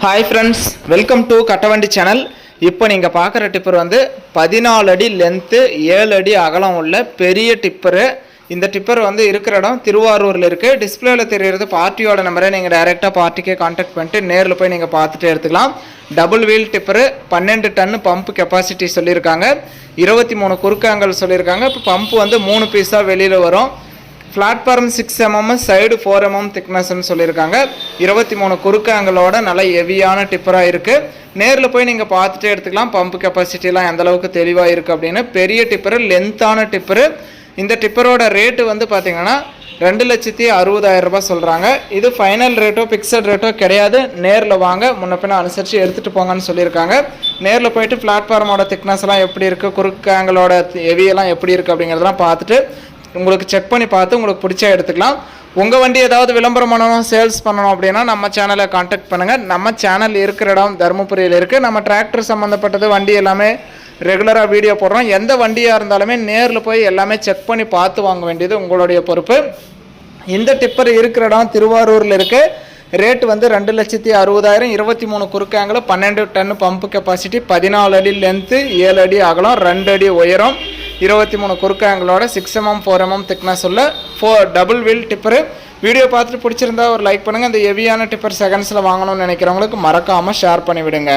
Hi friends, welcome to Kattavandi channel. இப்போ நீங்கள் பார்க்குற டிப்பர் வந்து 14 அடி லென்த்து 7 அடி அகலம் உள்ள பெரிய டிப்பரு. இந்த டிப்பர் வந்து இருக்கிற இடம் திருவாரூரில் இருக்குது. டிஸ்பிளேவில் தெரிகிறது பார்ட்டியோட நம்பரை. நீங்கள் டைரெக்டாக பார்ட்டிக்கே கான்டாக்ட் பண்ணிட்டு நேரில் போய் நீங்கள் பார்த்துட்டு எடுத்துக்கலாம். டபுள் வீல் டிப்பரு, 12 டன்னு பம்ப் கெப்பாசிட்டி சொல்லியிருக்காங்க. 23 குறுக்காங்கல் சொல்லியிருக்காங்க. இப்போ பம்ப் வந்து 3 பீஸாக வெளியில் வரும். பிளாட்ஃபார்ம் 6 mm, சைடு 4 mm திக்னஸ்ன்னு சொல்லியிருக்காங்க. 23 குறுக்காங்களோட நல்ல ஹெவியான டிப்பராக இருக்குது. நேரில் போய் நீங்கள் பார்த்துட்டே எடுத்துக்கலாம் பம்ப் கெப்பாசிட்டிலாம் எந்த அளவுக்கு தெளிவாக இருக்குது அப்படின்னு. பெரிய டிப்பரு, லென்த்தான டிப்பரு. இந்த டிப்பரோட ரேட்டு வந்து பார்த்தீங்கன்னா 2,60,000 ரூபாய் சொல்கிறாங்க. இது ஃபைனல் ரேட்டோ ஃபிக்ஸட் ரேட்டோ கிடையாது. நேரில் வாங்க, முன்ன பின்ன அனுசரித்து எடுத்துகிட்டு போங்கன்னு சொல்லியிருக்காங்க. நேரில் போயிட்டு பிளாட்ஃபார்மோட திக்னஸ்லாம் எப்படி இருக்குது, குறுக்காங்களோட ஹெவியெல்லாம் எப்படி இருக்குது அப்படிங்கிறதெல்லாம் பார்த்துட்டு உங்களுக்கு செக் பண்ணி பார்த்து உங்களுக்கு பிடிச்சா எடுத்துக்கலாம். உங்கள் வண்டி ஏதாவது விளம்பரம் பண்ணணும், சேல்ஸ் பண்ணணும் அப்படின்னா நம்ம சேனலை கான்டாக்ட் பண்ணுங்கள். நம்ம சேனல் இருக்கிற இடம் தருமபுரியில் இருக்குது. நம்ம டிராக்டர் சம்மந்தப்பட்டது வண்டி எல்லாமே ரெகுலராக வீடியோ போடுறோம். எந்த வண்டியாக இருந்தாலுமே நேரில் போய் எல்லாமே செக் பண்ணி பார்த்து வாங்க வேண்டியது உங்களுடைய பொறுப்பு. இந்த டிப்பர் இருக்கிற இடம் திருவாரூரில் இருக்குது. ரேட் வந்து 2,60,000. 23 குறுக்காங்கில் 12 டன்னு பம்பு கெப்பாசிட்டி, 14 அடி லென்த்து, 7 அடி அகலம், 2 அடி உயரம், 23 குறுக்காங்களோட 6 mm 4 mm திக்னஸ் உள்ள டபுள் வீல் டிப்பரு. வீடியோ பார்த்துட்டு பிடிச்சிருந்தா ஒரு லைக் பண்ணுங்கள். இந்த ஹெவியான டிப்பர் செகண்ட்ஸில் வாங்கணும்னு நினைக்கிறவங்களுக்கு மறக்காமல் ஷேர் பண்ணிவிடுங்க.